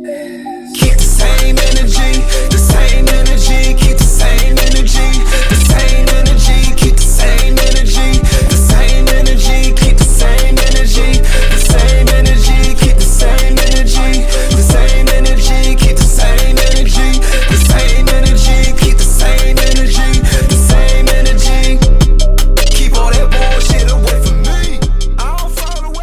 Keep the same energy, the same energy, keep the same energy, the same energy, keep the same energy, the same energy, keep the same energy, the same energy, keep the same energy, the same energy, keep the same energy, the same energy, keep the same energy, the same energy. Keep all that bullshit away from me. I don't fall away.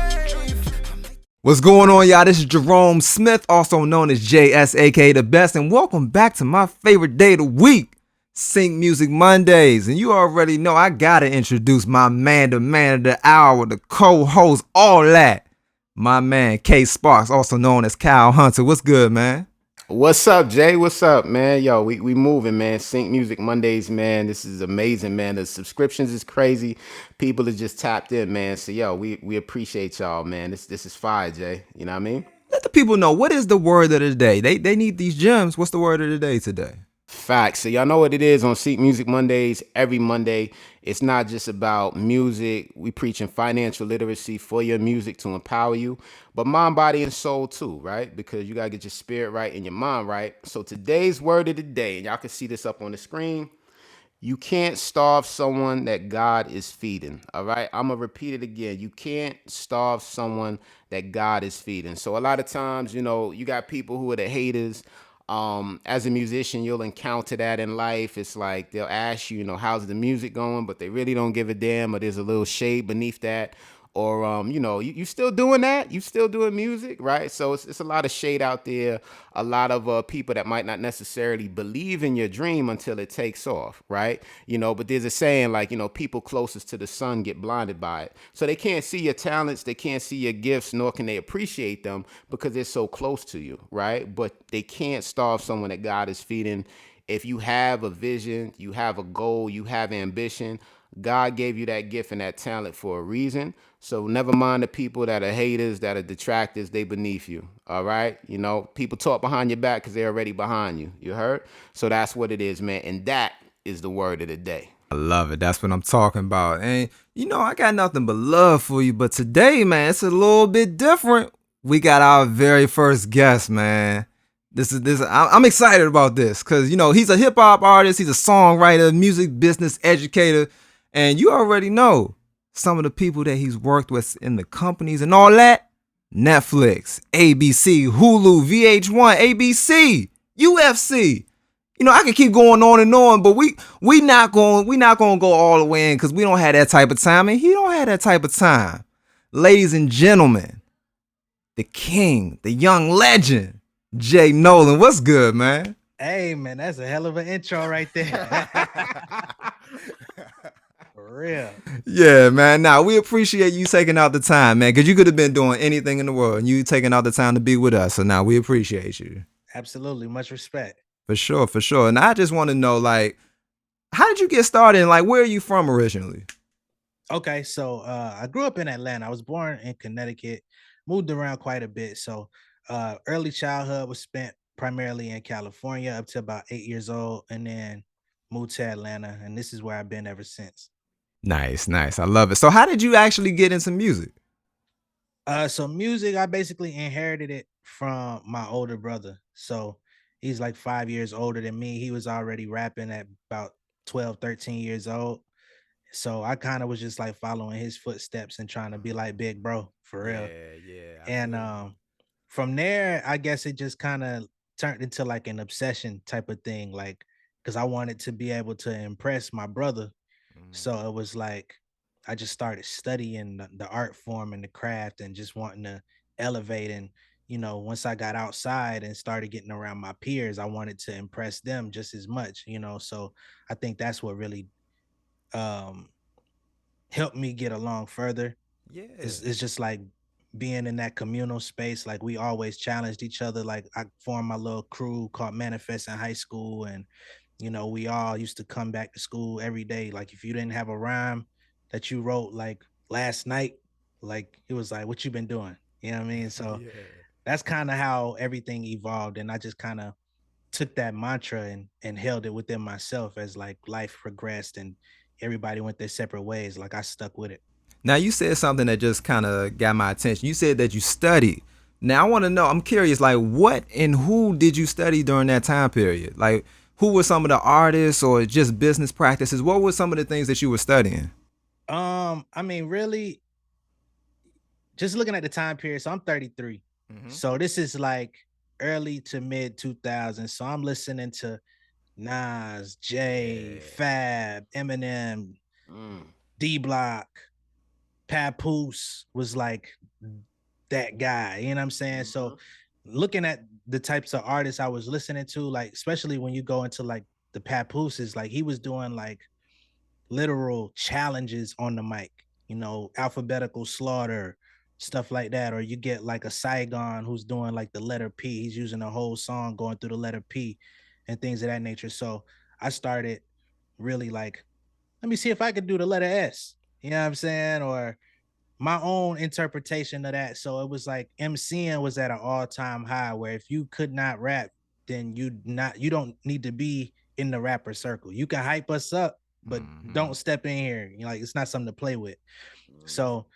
What's going on, y'all? This is Jerome Smith, also known as JS, aka The Best, and welcome back to my favorite day of the week, Sync Music Mondays. And you already know I gotta introduce my man, the man of the hour, the co-host, all that. My man, K Sparks, also known as Kyle Hunter. What's good, man? What's up, Jay? What's up, man? Yo, we moving, man. Sync Music Mondays, man. This is amazing, man. The subscriptions is crazy. People are just tapped in, man. So, yo, we appreciate y'all, man. This is fire, Jay. You know what I mean? Let the people know, what is the word of the day? They need these gems. What's the word of the day today? Facts. So y'all know what it is on Sync Music Mondays. Every Monday, it's not just about music. We preaching financial literacy for your music to empower you, but mind, body, and soul too, right? Because you gotta get your spirit right and your mind right. So today's word of the day, and y'all can see this up on the screen. You can't starve someone that God is feeding. All right. I'm going to repeat it again. You can't starve someone that God is feeding. So a lot of times, you got people who are the haters. As a musician, you'll encounter that in life. It's like they'll ask you, how's the music going? But they really don't give a damn, or there's a little shade beneath that. Or, you still doing that? You still doing music, right? So it's a lot of shade out there. A lot of people that might not necessarily believe in your dream until it takes off, right? But there's a saying like, people closest to the sun get blinded by it. So they can't see your talents. They can't see your gifts, nor can they appreciate them because they're so close to you, right? But they can't starve someone that God is feeding. If you have a vision, you have a goal, you have ambition, God gave you that gift and that talent for a reason. So never mind the people that are haters, that are detractors, they beneath you. All right. People talk behind your back because they're already behind you. You heard? So that's what it is, man. And that is the word of the day. I love it. That's what I'm talking about. And, I got nothing but love for you. But today, man, it's a little bit different. We got our very first guest, man. I'm excited about this because, he's a hip hop artist. He's a songwriter, music business educator. And you already know some of the people that he's worked with in the companies and all that. Netflix, ABC, Hulu, VH1, ABC, UFC. I can keep going on and on, but we not going to go all the way in because we don't have that type of time, and he don't have that type of time. Ladies and gentlemen, the king, the young legend, J Nolan. What's good, man? Hey, man, that's a hell of an intro right there. For real. Yeah, man. Now, we appreciate you taking out the time, man, because you could have been doing anything in the world, and you taking out the time to be with us. So now we appreciate you. Absolutely. Much respect. For sure, for sure. And I just want to know, how did you get started, and, where are you from originally? Okay, so I grew up in Atlanta. I was born in Connecticut, moved around quite a bit. So early childhood was spent primarily in California up to about 8 years old, and then moved to Atlanta, and this is where I've been ever since. Nice. I love it. So how did you actually get into music? So music, I basically inherited it from my older brother. So he's like 5 years older than me. He was already rapping at about 12, 13 years old. So I kind of was just like following his footsteps and trying to be like big bro for real. Yeah. And from there, I guess it just kind of turned into like an obsession type of thing, like because I wanted to be able to impress my brother. So it was like I just started studying the art form and the craft and just wanting to elevate. And, once I got outside and started getting around my peers, I wanted to impress them just as much, So I think that's what really helped me get along further. Yeah. It's just like being in that communal space. Like we always challenged each other. Like I formed my little crew called Manifest in high school. And we all used to come back to school every day. Like if you didn't have a rhyme that you wrote like last night, like it was like, what you been doing? You know what I mean? So that's kind of how everything evolved. And I just kind of took that mantra and held it within myself as like life progressed and everybody went their separate ways. Like I stuck with it. Now, you said something that just kind of got my attention. You said that you studied. Now I want to know. I'm curious. Like, what and who did you study during that time period? Like, who were some of the artists or just business practices? What were some of the things that you were studying? I mean, really, just looking at the time period. So I'm 33. Mm-hmm. So this is like early to mid 2000s. So I'm listening to Nas, Jay, Yeah. Fab, Eminem, Mm. D Block, Papoose was like that guy. You know what I'm saying? So Mhm. looking at the types of artists I was listening to, like especially when you go into like the Papooses, like he was doing like literal challenges on the mic, you know, alphabetical slaughter, stuff like that. Or you get like a Saigon who's doing like the letter P. He's using a whole song going through the letter P and things of that nature. So I started really like, let me see if I could do the letter S. You know what I'm saying? Or my own interpretation of that. So it was like MCing was at an all-time high where if you could not rap, then you don't need to be in the rapper circle. You can hype us up, but Mm-hmm. don't step in here. You know, like it's not something to play with. Mhm. So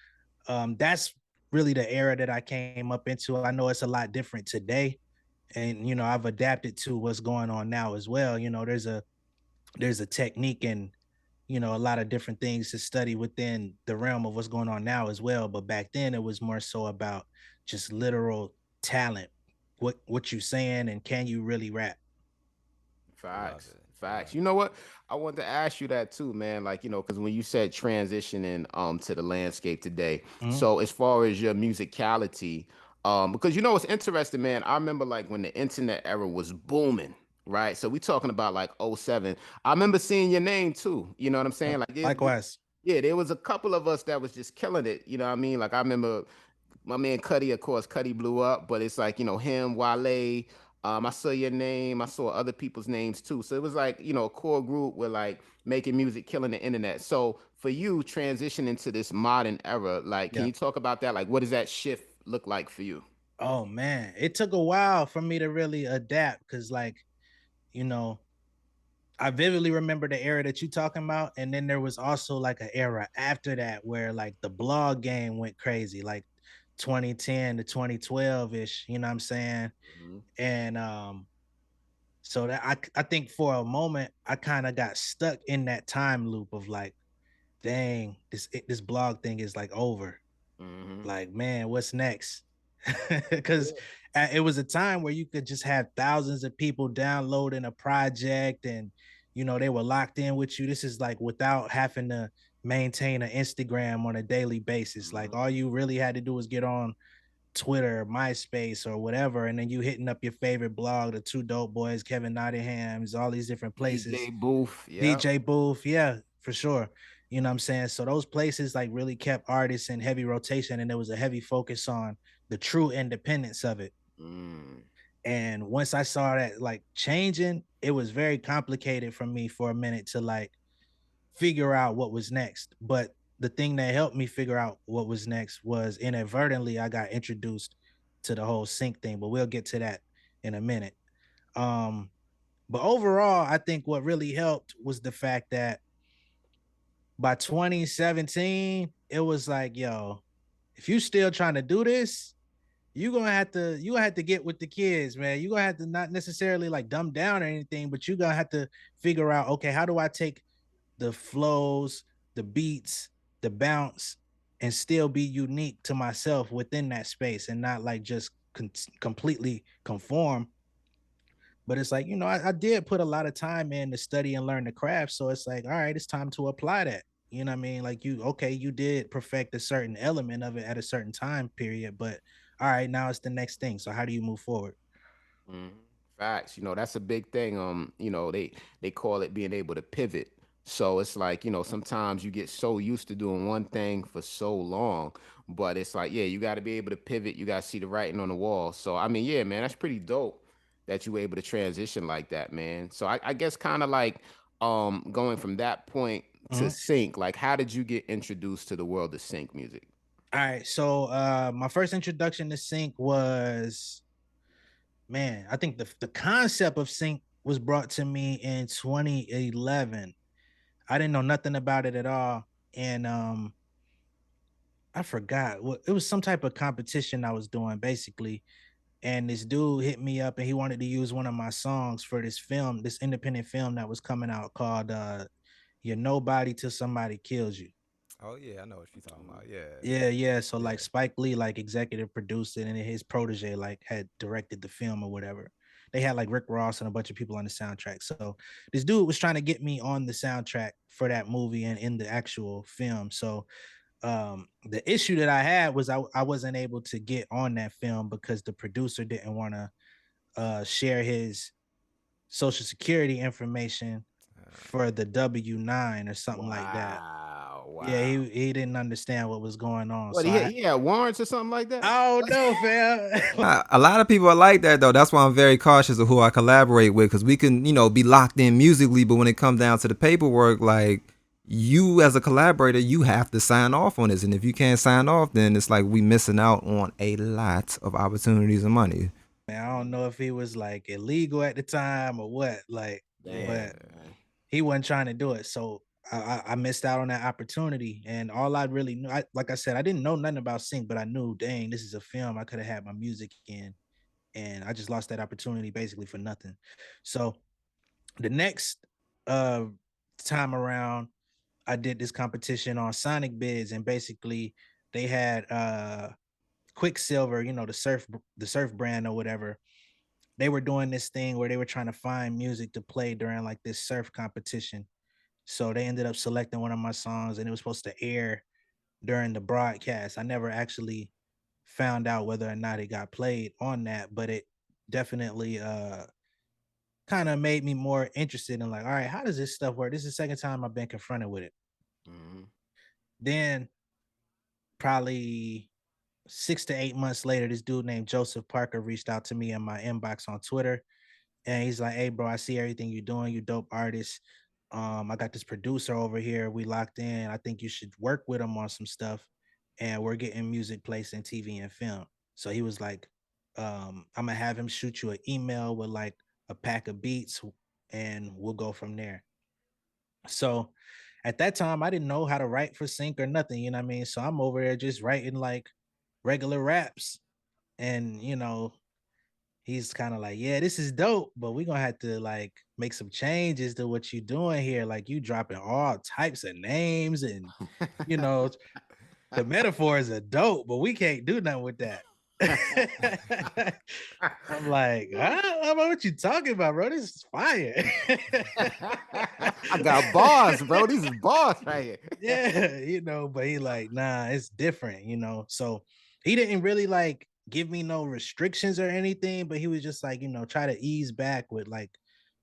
that's really the era that I came up into. I know it's a lot different today. And you know, I've adapted to what's going on now as well. You know, there's a technique and you know a lot of different things to study within the realm of what's going on now as well, but back then it was more so about just literal talent, what you saying and can you really rap. Love Facts. it. Facts. Love You know what? I wanted to ask you that too, man. Like, because when you said transitioning to the landscape today, Mhm. so as far as your musicality, because it's interesting, man. I remember like when the internet era was booming, right? So we talking about like '07. I remember seeing your name too. You know what I'm saying? Like Likewise. yeah, there was a couple of us that was just killing it. You know what I mean? Like I remember my man Cuddy, of course, Cuddy blew up, but it's like, him, Wale. I saw your name. I saw other people's names too. So it was like, a core group with like making music, killing the internet. So for you transitioning to this modern era, like, can Yeah. you talk about that? Like, what does that shift look like for you? Oh man, it took a while for me to really adapt because like you know I vividly remember the era that you talking about, and then there was also like an era after that where like the blog game went crazy, like 2010 to 2012 ish. You know what I'm saying? Mhm. And so that I think for a moment I kind of got stuck in that time loop of like, dang, this blog thing is like over. Mhm. Like, man, what's next? Because Yeah. it was a time where you could just have thousands of people downloading a project and you know they were locked in with you. This is like without having to maintain an Instagram on a daily basis. Like Mhm. all you really had to do was get on Twitter, MySpace, or whatever, and then you hitting up your favorite blog, the Two Dope Boys, Kevin Nottingham's, all these different places, DJ Booth. Yeah. DJ Booth, yeah, for sure. You know what I'm saying? So those places like really kept artists in heavy rotation, and there was a heavy focus on the true independence of it. Mm. And once I saw that like changing, it was very complicated for me for a minute to like figure out what was next. But the thing that helped me figure out what was next was inadvertently I got introduced to the whole sync thing, but we'll get to that in a minute. Um, but overall, I think what really helped was the fact that by 2017, it was like, yo, if you still trying to do this, you gonna have to get with the kids, man. You gonna have to not necessarily like dumb down or anything, but you gonna have to figure out, okay, how do I take the flows, the beats, the bounce, and still be unique to myself within that space and not like just completely conform. But it's like, I did put a lot of time in to study and learn the craft. So it's like, all right, it's time to apply that. You know what I mean? Like you did perfect a certain element of it at a certain time period, but all right, now it's the next thing. So how do you move forward? Mhm. Facts. That's a big thing. They call it being able to pivot. So it's like, sometimes you get so used to doing one thing for so long, but it's like, yeah, you got to be able to pivot. You got to see the writing on the wall. So, I mean, yeah, man, that's pretty dope that you were able to transition like that, man. So I guess kind of like going from that point to Mhm. sync, like how did you get introduced to the world of sync music? All right. So my first introduction to sync was, man, I think the concept of sync was brought to me in 2011. I didn't know nothing about it at all. And I forgot what it was, some type of competition I was doing basically. And this dude hit me up and he wanted to use one of my songs for this film, this independent film that was coming out called You're Nobody Till Somebody Kills You. Oh yeah, I know what you're talking about. Yeah, Yeah, yeah. So like yeah. Spike Lee like executive produced it and then his protege like had directed the film or whatever. They had like Rick Ross and a bunch of people on the soundtrack. So this dude was trying to get me on the soundtrack for that movie and in the actual film. So the issue that I had was I wasn't able to get on that film because the producer didn't want to share his social security information for the W-9 or something like that. Wow, Yeah, wow. he didn't understand what was going on. What So I he had warrants or something like that? oh no, fam. A lot of people are like that though. That's why I'm very cautious of who I collaborate with because we can, be locked in musically, but when it comes down to the paperwork, like you as a collaborator, you have to sign off on this, and if you can't sign off, then it's like we missing out on a lot of opportunities and money. Man, I don't know if he was like illegal at the time or what, like, Damn, but man. he wasn't trying to do it. So I missed out on that opportunity. And all I really knew, like I said, I didn't know nothing about sync, but I knew, dang, this is a film I could have had my music in. And I just lost that opportunity basically for nothing. So the next uh time around, I did this competition on Sonic Bids, and basically they had Quicksilver, the surf brand or whatever. They were doing this thing where they were trying to find music to play during like this surf competition. So they ended up selecting one of my songs and it was supposed to air during the broadcast. I never actually found out whether or not it got played on that, but it definitely kind of made me more interested in like, all right, how does this stuff work? This is the second time I've been confronted with it. Mhm. Then probably 6 to 8 months later, this dude named Joseph Parker reached out to me in my inbox on Twitter. And he's like, hey, bro, I see everything you're doing. You dope artist. I got this producer over here. We locked in. I think you should work with him on some stuff. And we're getting music placed in TV and film. So he was like, I'm gonna have him shoot you an email with like a pack of beats and we'll go from there. So at that time, I didn't know how to write for sync or nothing, you know what I mean? So I'm over there just writing like regular raps. And he's kind of like, yeah, this is dope, but we're gonna have to like make some changes to what you're doing here. Like you dropping all types of names and you know, the metaphors are dope, but we can't do nothing with that. I'm like, huh? I know what you talking about, bro. This is fire. I got bars, bro. These is bars right here. Yeah, but he like, nah, it's different, So he didn't really like give me no restrictions or anything, but he was just like, try to ease back with like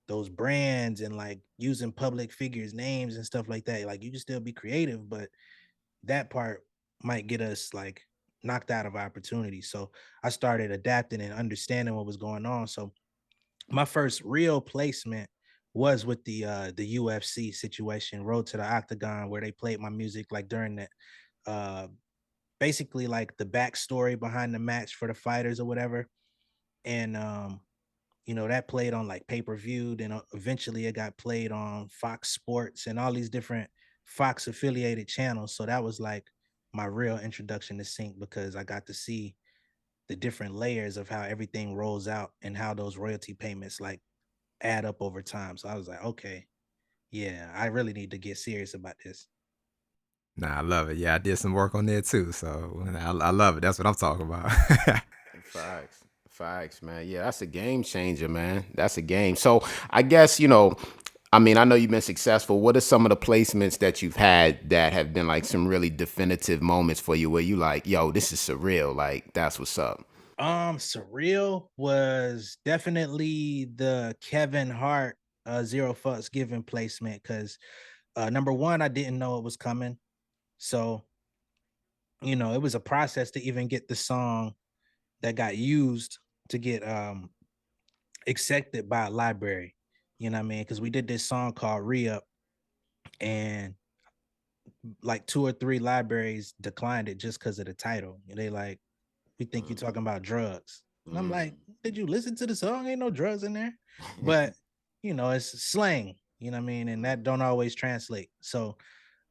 those brands and like using public figures' names and stuff like that. Like you can still be creative, but that part might get us like knocked out of opportunity. So I started adapting and understanding what was going on. So my first real placement was with the UFC situation, Road to the Octagon, where they played my music like during that uh basically like the backstory behind the match for the fighters or whatever. And that played on like pay-per-view, then eventually it got played on Fox Sports and all these different Fox affiliated channels. So that was like my real introduction to sync because I got to see the different layers of how everything rolls out and how those royalty payments like add up over time. So I was like, okay, yeah, I really need to get serious about this. Nah, I love it. Yeah, I did some work on there too, so I love it. That's what I'm talking about. Facts. Facts, man. Yeah, that's a game changer, man. That's a game. So I guess, I mean, I know you've been successful. What are some of the placements that you've had that have been like some really definitive moments for you where you like, yo, this is surreal. Like, that's what's up. Surreal was definitely the Kevin Hart Zero Fucks Given placement because number one, I didn't know it was coming. So, it was a process to even get the song that got used to get accepted by a library. You know what I mean? Because we did this song called Re-Up, and like two or three libraries declined it just because of the title. And they like, we think you're talking about drugs. And I'm like, did you listen to the song? Ain't no drugs in there. But it's slang, you know what I mean? And that don't always translate. So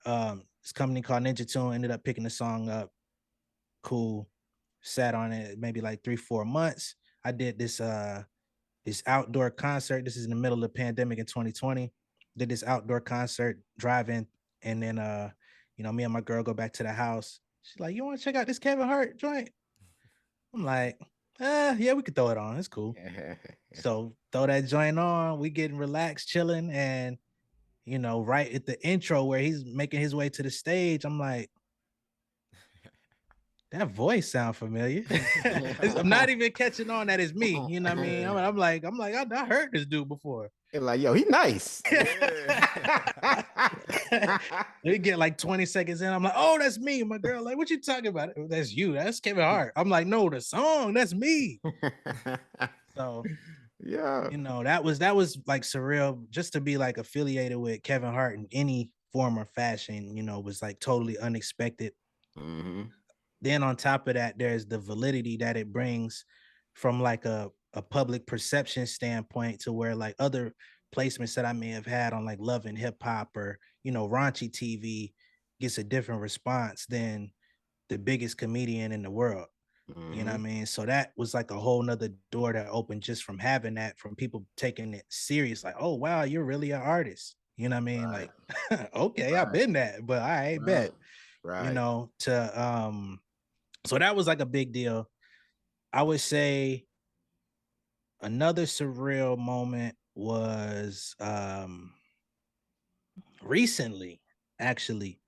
this company called Ninja Tune ended up picking the song up. Cool. Sat on it maybe like 3-4 months. I did this outdoor concert. This is in the middle of the pandemic in 2020. Did this outdoor concert, driving, and then me and my girl go back to the house. She's like, "You want to check out this Kevin Hart joint?" I'm like, yeah, we could throw it on. It's cool. So throw that joint on. We getting relaxed, chilling, and right at the intro where he's making his way to the stage, I'm like, that voice sound familiar. I'm not even catching on that it's me. You know what I mean? I'm like, I heard this dude before. They're like, yo, he nice. We get like 20 seconds in. I'm like, oh, that's me. My girl, like, what you talking about? That's you. That's Kevin Hart. I'm like, no, the song, that's me. So yeah. that was like surreal just to be like affiliated with Kevin Hart in any form or fashion, was like totally unexpected. Mm-hmm. Then on top of that, there's the validity that it brings from like a public perception standpoint to where like other placements that I may have had on like Love and Hip Hop or, raunchy TV gets a different response than the biggest comedian in the world. You know what I Mm-hmm. mean? So that was like a whole nother door that opened just from having that, from people taking it serious, like, oh wow, you're really an artist. You know what I mean? Right. Like, okay, I've Right. been that, but I ain't Right. bet. Right. So that was like a big deal. I would say another surreal moment was recently, actually.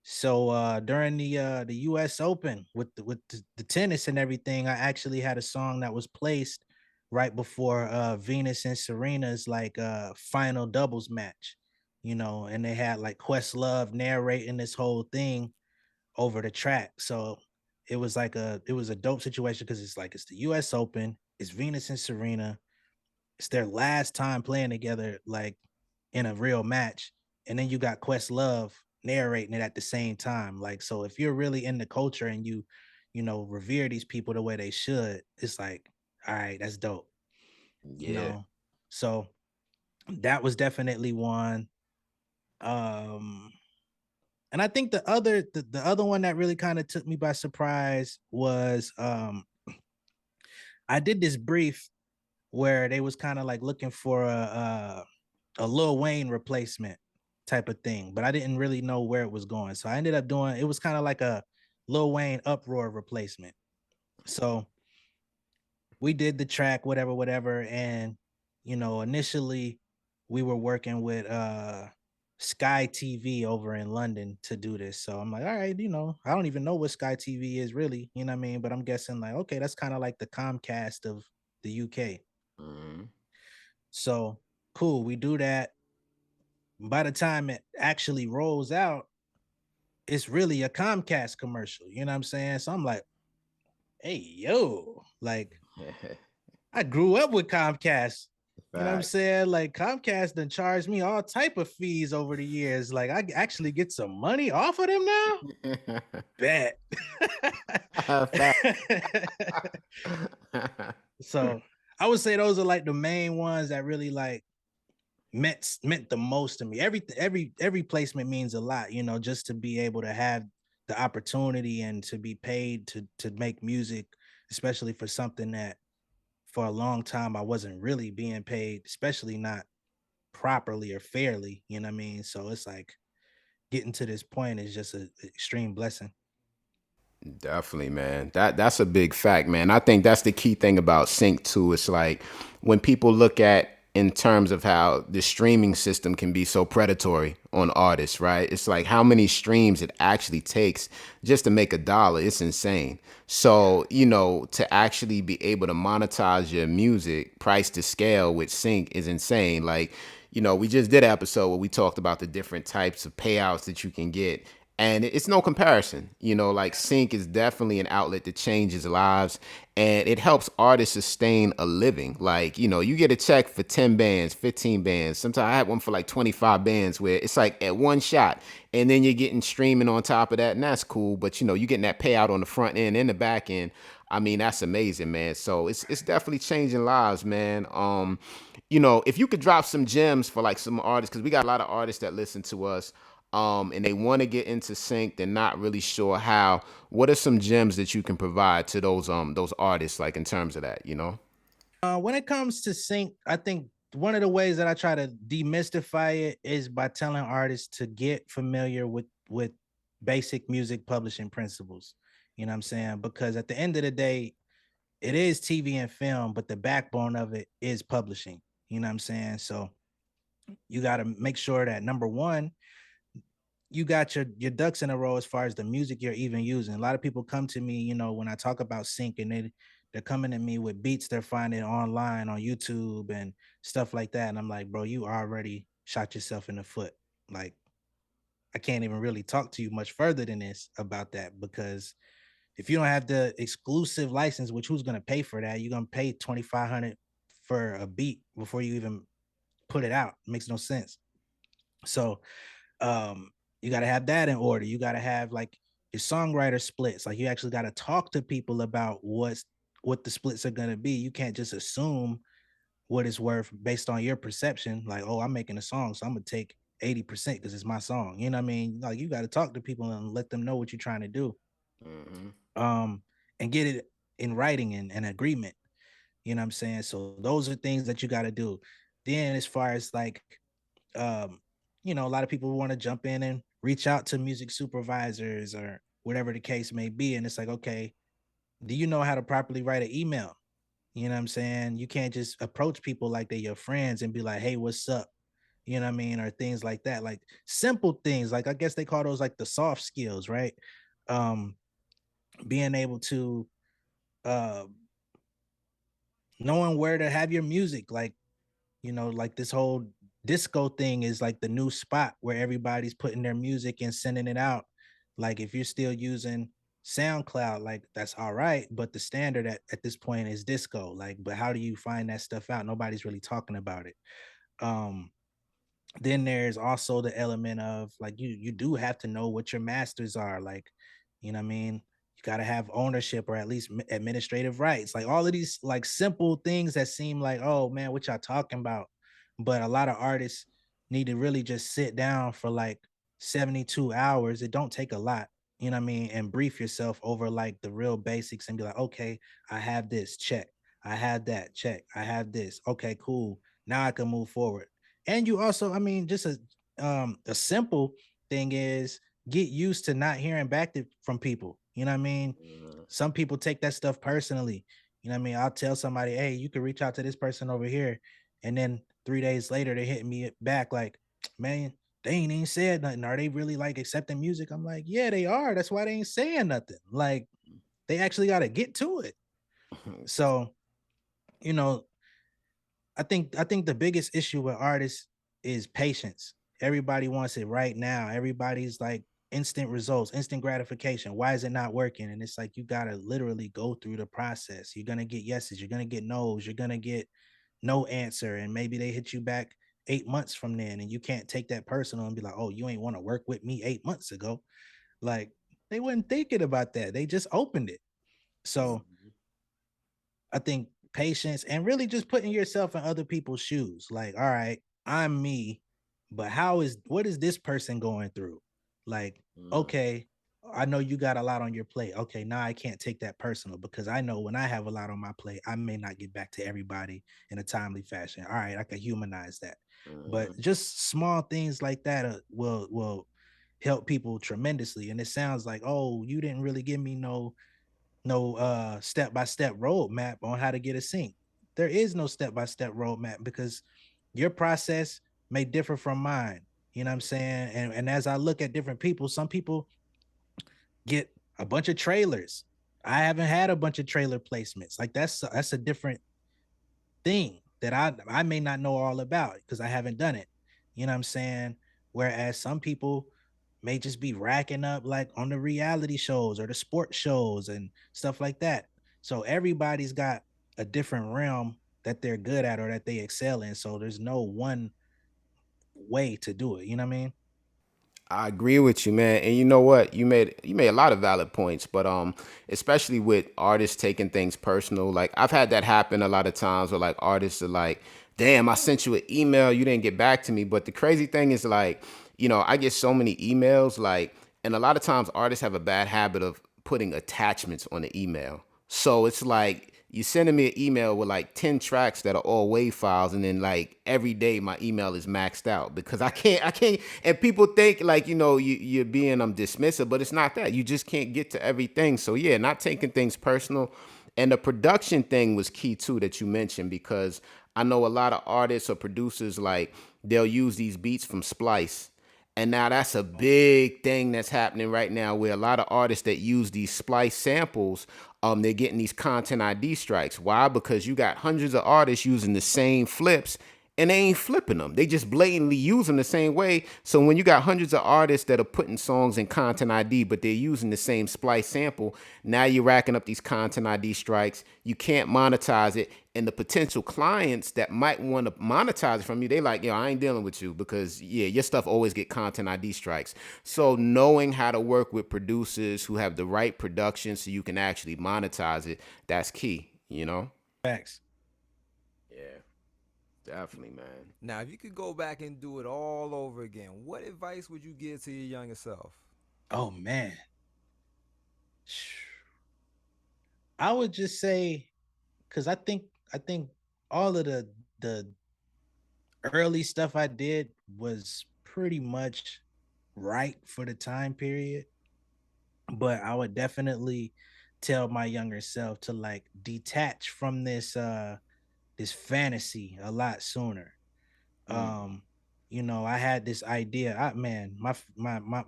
So during the US Open with the tennis and everything, I actually had a song that was placed right before Venus and Serena's like final doubles match, and they had like Questlove narrating this whole thing over the track. So it was a dope situation because it's the US Open, it's Venus and Serena, it's their last time playing together, like in a real match. And then you got Questlove narrating it at the same time. Like, so if you're really in the culture and revere these people the way they should, it's like, all right, that's dope. You Yeah. know. So that was definitely one. Um, and I think the other one that really kind of took me by surprise was I did this brief where they was kind of like looking for a Lil Wayne replacement type of thing, but I didn't really know where it was going. So I ended up doing, it was kind of like a Lil Wayne uproar replacement. So we did the track, whatever, whatever. And, initially we were working with Sky TV over in London to do this. So I'm like, all right, I don't even know what Sky TV is really, you know what I mean? But I'm guessing like, okay, that's kind of like the Comcast of the UK. Mm-hmm. So cool, we do that. By the time it actually rolls out, it's really a Comcast commercial. You know what I'm saying? So I'm like, hey, yo, like I grew up with Comcast. You know what I'm Fact. saying? Like Comcast done charged me all type of fees over the years. Like I actually get some money off of them now. Bet. Fact. So I would say those are like the main ones that really like meant the most to me. Every placement means a lot, just to be able to have the opportunity and to be paid to make music, especially for something that for a long time I wasn't really being paid, especially not properly or fairly, you know what I mean? So it's like getting to this point is just an extreme blessing. Definitely, man. That's a big fact, man. I think that's the key thing about sync too. It's like when people look at in terms of how the streaming system can be so predatory on artists, right? It's like how many streams it actually takes just to make $1. It's insane. So, to actually be able to monetize your music price to scale with sync is insane. Like, we just did an episode where we talked about the different types of payouts that you can get, and it's no comparison. Like sync is definitely an outlet that changes lives, and it helps artists sustain a living. Like, you get a check for 10 bands, 15 bands. Sometimes I had one for like 25 bands where it's like at one shot, and then you're getting streaming on top of that, and that's cool. But you're getting that payout on the front end and the back end. I mean, that's amazing, man. So it's definitely changing lives, man. If you could drop some gems for like some artists, because we got a lot of artists that listen to us. and they want to get into sync. They're not really sure how. What are some gems that you can provide to those artists, like in terms of that, you know? When it comes to sync, I think one of the ways that I try to demystify it is by telling artists to get familiar with basic music publishing principles. You know what I'm saying? Because at the end of the day, it is TV and film, but the backbone of it is publishing. You know what I'm saying? So you got to make sure that number one, you got your ducks in a row as far as the music you're even using. A lot of people come to me, when I talk about sync, and they're coming to me with beats they're finding online on YouTube and stuff like that. And I'm like, bro, you already shot yourself in the foot. Like, I can't even really talk to you much further than this about that, because if you don't have the exclusive license, which who's gonna pay for that? You're gonna pay 2,500 for a beat before you even put it out. It makes no sense. So you got to have that in order. You got to have like your songwriter splits. Like, you actually got to talk to people about what the splits are going to be. You can't just assume what it's worth based on your perception. Like, oh, I'm making a song, so I'm gonna take 80% because it's my song. You know what I mean? Like, you got to talk to people and let them know what you're trying to do. Mm-hmm. And get it in writing and an agreement. You know what I'm saying? So those are things that you got to do. Then, as far as like um, a lot of people want to jump in and reach out to music supervisors or whatever the case may be. And it's like, okay, do you know how to properly write an email? You know what I'm saying? You can't just approach people like they're your friends and be like, hey, what's up? You know what I mean? Or things like that. Like simple things. Like, I guess they call those like the soft skills, right? Um, being able to uh knowing where to have your music, like this whole disco thing is like the new spot where everybody's putting their music and sending it out. Like, if you're still using SoundCloud, like, that's all right, but the standard at this point is disco. Like, but how do you find that stuff out? Nobody's really talking about it. um then there's also the element of like, you do have to know what your masters are. Like, you know what I mean? You got to have ownership or at least administrative rights. Like, all of these like simple things that seem like, oh man, what y'all talking about? But a lot of artists need to really just sit down for like 72 hours. It don't take a lot, you know what I mean? And brief yourself over like the real basics and be like, okay, I have this, check. I have that, check. I have this. Okay, cool. Now I can move forward. And you also, I mean, just a simple thing is get used to not hearing back from people. You know what I mean? Some people take that stuff personally. You know what I mean? I'll tell somebody, hey, you can reach out to this person over here. And then 3 days later, they hit me back like, man, they ain't even said nothing. Are they really like accepting music? I'm like, yeah, they are. That's why they ain't saying nothing. Like, they actually got to get to it. So, you know, I think the biggest issue with artists is patience. Everybody wants it right now. Everybody's like instant results, instant gratification. Why is it not working? And it's like, you gotta literally go through the process. You're gonna get yeses, you're gonna get nos, you're gonna get no answer, and maybe they hit you back 8 months from then, and you can't take that personal and be like, oh, you ain't want to work with me 8 months ago. Like, they weren't thinking about that. They just opened it. So I think patience and really just putting yourself in other people's shoes. Like, all right, I'm me, but what is this person going through? Like, okay, I know you got a lot on your plate. Okay, now I can't take that personal because I know when I have a lot on my plate, I may not get back to everybody in a timely fashion. All right, I can humanize that. But just small things like that will help people tremendously. And it sounds like, oh, you didn't really give me no step-by-step roadmap on how to get a sync. There is no step-by-step roadmap because your process may differ from mine. You know what I'm saying? And as I look at different people, some people get a bunch of trailers. I haven't had a bunch of trailer placements. Like, that's a different thing that I may not know all about because I haven't done it. You know what I'm saying? Whereas some people may just be racking up like on the reality shows or the sports shows and stuff like that. So everybody's got a different realm that they're good at or that they excel in. So there's no one way to do it. You know what I mean? I agree with you, man. And you know what? You made a lot of valid points, but especially with artists taking things personal. Like, I've had that happen a lot of times where like artists are like, "Damn, I sent you an email, you didn't get back to me." But the crazy thing is like, I get so many emails, like, and a lot of times artists have a bad habit of putting attachments on the email. So it's like you sending me an email with like 10 tracks that are all WAV files, and then like every day my email is maxed out because I can't, and people think like, you're being dismissive, but it's not that. You just can't get to everything. So yeah, not taking things personal. And the production thing was key too that you mentioned, because I know a lot of artists or producers, like, they'll use these beats from Splice. And now that's a big thing that's happening right now, where a lot of artists that use these Splice samples, they're getting these content ID strikes. Why? Because you got hundreds of artists using the same flips, and they ain't flipping them. They just blatantly use them the same way. So when you got hundreds of artists that are putting songs in content ID, but they're using the same Splice sample, now you're racking up these content ID strikes. You can't monetize it. And the potential clients that might want to monetize it from you, they like, I ain't dealing with you because, yeah, your stuff always get content ID strikes. So knowing how to work with producers who have the right production so you can actually monetize it, that's key. Facts. Yeah, definitely, man. Now, if you could go back and do it all over again, what advice would you give to your younger self? Oh man. I would just say, because I think all of the early stuff I did was pretty much right for the time period. But I would definitely tell my younger self to like detach from this fantasy a lot sooner. Um, I had this idea. Man, my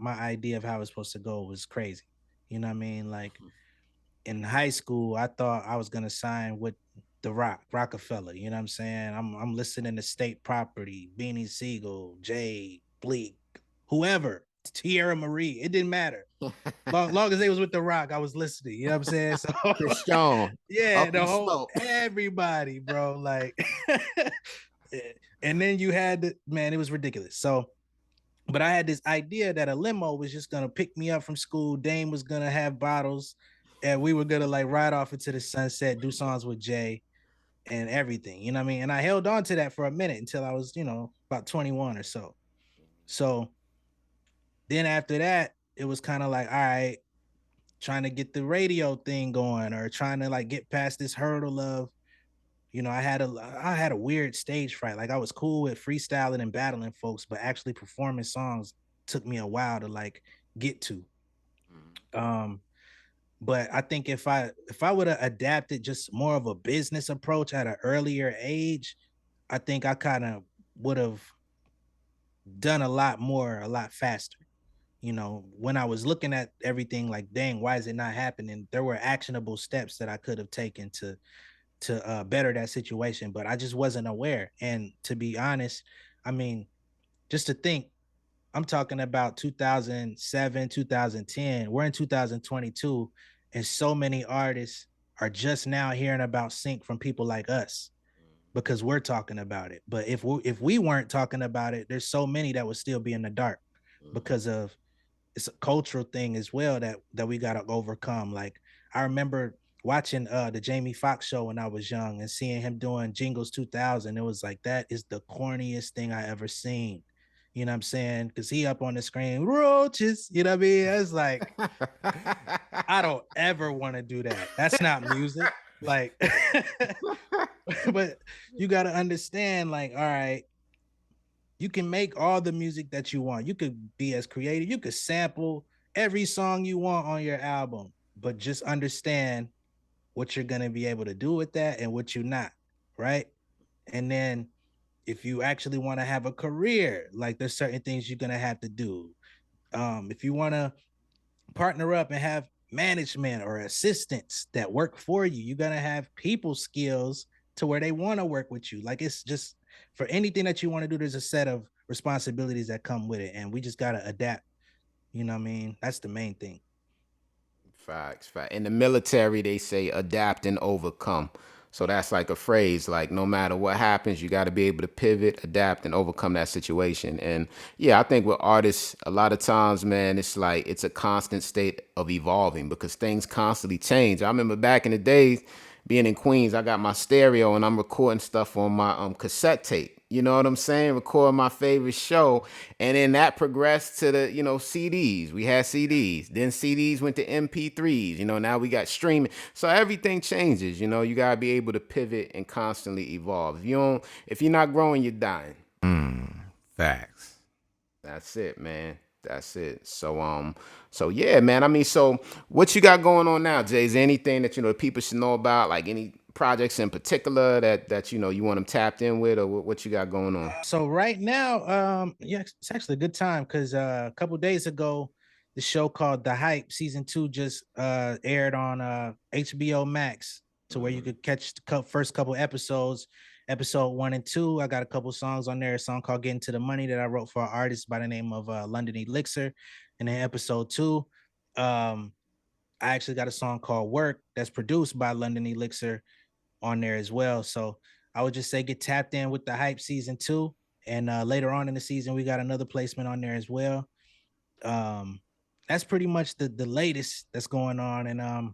idea of how it's supposed to go was crazy. You know what I mean? Like in high school, I thought I was gonna sign with the Rockefeller. You know what I'm saying? I'm listening to State Property, Beanie Siegel, Jay, Bleak, whoever, Tierra Marie. It didn't matter. Long as they was with the Rock, I was listening. You know what I'm saying? So Christian, yeah, up the and whole slope. everybody, bro. Like, and then you had man, it was ridiculous. So but I had this idea that a limo was just gonna pick me up from school. Dame was gonna have bottles, and we were gonna like ride off into the sunset, do songs with Jay and everything. You know what I mean? And I held on to that for a minute until I was, about 21 or so. So then after that, it was kind of like, all right, trying to get the radio thing going or trying to like get past this hurdle of, I had a weird stage fright. Like I was cool with freestyling and battling folks, but actually performing songs took me a while to like get to. Um, but I think if I would have adapted just more of a business approach at an earlier age, I think I kind of would have done a lot more, a lot faster. When I was looking at everything, like, dang, why is it not happening? There were actionable steps that I could have taken to better that situation, but I just wasn't aware. And to be honest, I mean, just to think, I'm talking about 2007, 2010. We're in 2022, and so many artists are just now hearing about sync from people like us because we're talking about it. But if we weren't talking about it, there's so many that would still be in the dark because of it's a cultural thing as well that we gotta overcome. Like I remember watching the Jamie Foxx show when I was young and seeing him doing Jingles 2000. It was like that is the corniest thing I ever seen. You know what I'm saying? Because he up on the screen, roaches. You know what I mean? It's like I don't ever want to do that. That's not music. Like, but you got to understand, like, all right, you can make all the music that you want. You could be as creative. You could sample every song you want on your album, but just understand what you're going to be able to do with that and what you're not, right? And then if you actually want to have a career, like there's certain things you're going to have to do. If you want to partner up and have management or assistants that work for you, you're going to have people skills to where they want to work with you. Like it's just for anything that you want to do, there's a set of responsibilities that come with it. And we just got to adapt. You know what I mean? That's the main thing. Facts, fact. In the military, they say adapt and overcome. So that's like a phrase, like no matter what happens, you got to be able to pivot, adapt, and overcome that situation. And yeah, I think with artists, a lot of times, man, it's like it's a constant state of evolving because things constantly change. I remember back in the days being in Queens, I got my stereo and I'm recording stuff on my cassette tape. You know what I'm saying? Record my favorite show. And then that progressed to the, CDs. We had CDs. Then CDs went to MP3s. Now we got streaming. So everything changes. You gotta be able to pivot and constantly evolve. If you're not growing, you're dying. Facts. That's it, man. That's it. So yeah, man. I mean, so what you got going on now, Jay? Is there anything that the people should know about? Like any projects in particular that you want them tapped in with, or what you got going on? So right now, yeah, it's actually a good time because a couple days ago, the show called The Hype season 2 just aired on HBO Max, to where you could catch the first couple episodes. Episode 1 and 2, I got a couple songs on there. A song called "Getting to the Money" that I wrote for an artist by the name of London Elixir, and then episode 2, um, I actually got a song called "Work" that's produced by London Elixir on there as well. So I would just say get tapped in with The Hype season 2, and later on in the season we got another placement on there as well. Um, that's pretty much the latest that's going on. And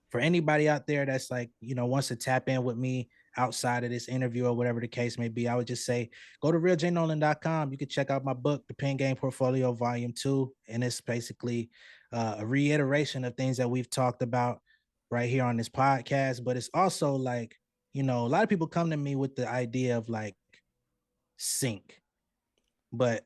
for anybody out there that's like, wants to tap in with me outside of this interview or whatever the case may be, I would just say go to realjnolan.com. You can check out my book, The Pen Game Portfolio Volume 2. And it's basically a reiteration of things that we've talked about right here on this podcast. But it's also like, a lot of people come to me with the idea of like sync, but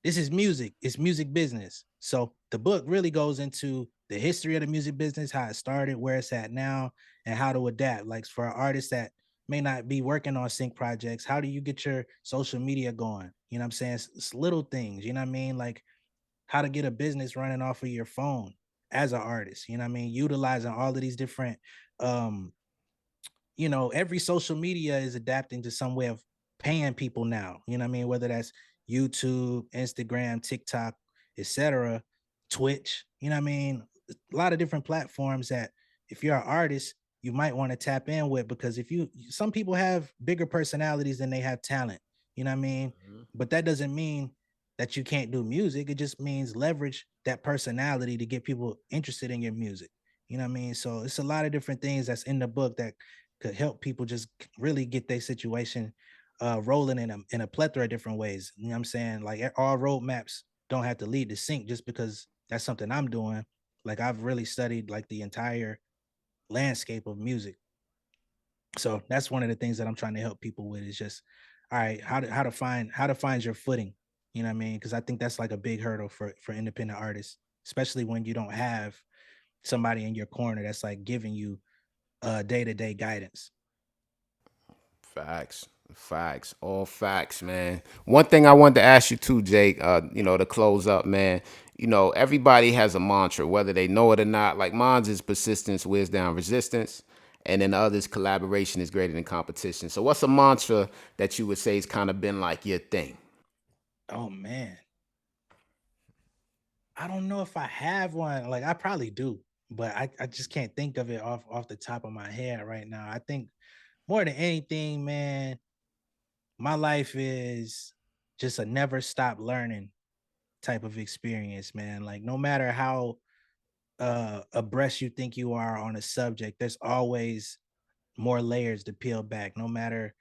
this is music. It's music business. So the book really goes into the history of the music business, how it started, where it's at now, and how to adapt. Like for artists that may not be working on sync projects, how do you get your social media going? You know what I'm saying? It's little things, you know what I mean? Like how to get a business running off of your phone as an artist, you know what I mean? Utilizing all of these different um every social media is adapting to some way of paying people now. You know what I mean? Whether that's YouTube, Instagram, TikTok, etc., Twitch, you know what I mean? A lot of different platforms that if you're an artist, you might want to tap in with, because if some people have bigger personalities than they have talent, you know what I mean? But that doesn't mean that you can't do music. It just means leverage that personality to get people interested in your music. You know what I mean? So it's a lot of different things that's in the book that could help people just really get their situation rolling in a plethora of different ways. You know what I'm saying? Like all roadmaps don't have to lead to sync just because that's something I'm doing. Like I've really studied like the entire landscape of music. So that's one of the things that I'm trying to help people with is just, all right, how to find your footing. You know what I mean? Because I think that's like a big hurdle for independent artists, especially when you don't have somebody in your corner that's like giving you day-to-day guidance. Facts, all facts, man. One thing I wanted to ask you too, Jake, to close up, man. Everybody has a mantra, whether they know it or not. Like mine's is persistence wears down resistance, and then the others, collaboration is greater than competition. So what's a mantra that you would say has kind of been like your thing? Oh man, I don't know if I have one. Like I probably do, but I just can't think of it off the top of my head right now. I think more than anything, man, my life is just a never stop learning type of experience, man. Like no matter how abreast you think you are on a subject, there's always more layers to peel back. No matter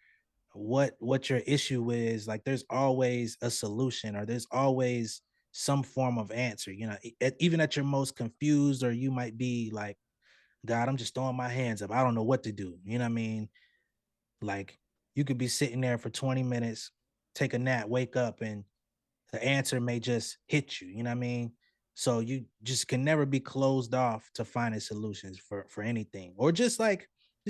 what your issue is, like there's always a solution, or there's always some form of answer. Even at your most confused, or you might be like, God, I'm just throwing my hands up, I don't know what to do. You know what I mean? Like you could be sitting there for 20 minutes, take a nap, wake up, and the answer may just hit you. You know what I mean? So you just can never be closed off to finding solutions for anything, or just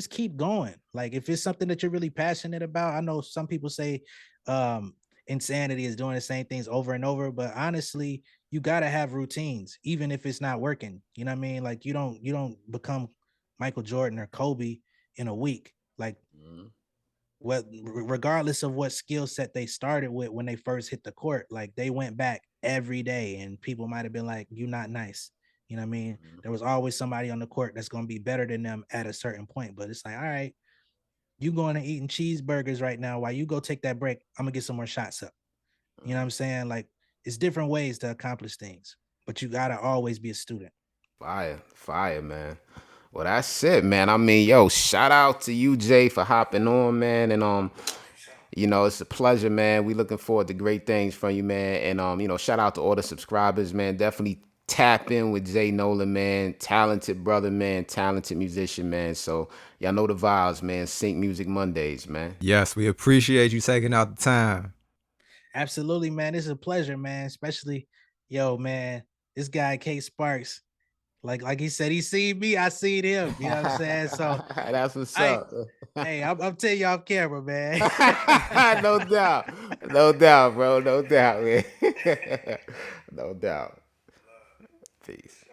keep going. Like if it's something that you're really passionate about, I know some people say um insanity is doing the same things over and over, but honestly, you got to have routines even if it's not working. You know what I mean? Like you don't become Michael Jordan or Kobe in a week. Like well, regardless of what skill set they started with when they first hit the court, like they went back every day, and people might have been like, "You not nice." You know what I mean? There was always somebody on the court that's going to be better than them at a certain point. But it's like, all right, you going and eating cheeseburgers right now. While you go take that break, I'm gonna get some more shots up. You know what I'm saying? Like it's different ways to accomplish things, but you gotta always be a student. Fire, man. Well, that's it, man. I mean, yo, shout out to you, Jay, for hopping on, man. And You know, it's a pleasure, man. We looking forward to great things from you, man. And you know, shout out to all the subscribers, man. Definitely tap in with J Nolan, man. Talented brother, man. Talented musician, man. So y'all know the vibes, man. Sync Music Mondays, man. Yes, we appreciate you taking out the time. Absolutely, man. It's a pleasure, man. Especially, yo, man, this guy K Sparks. Like he said, he seen me, I seen him. You know what I'm saying? So That's what's I up. hey, I'm telling you off camera, man. No doubt. No doubt, bro. No doubt, man. No doubt. Peace.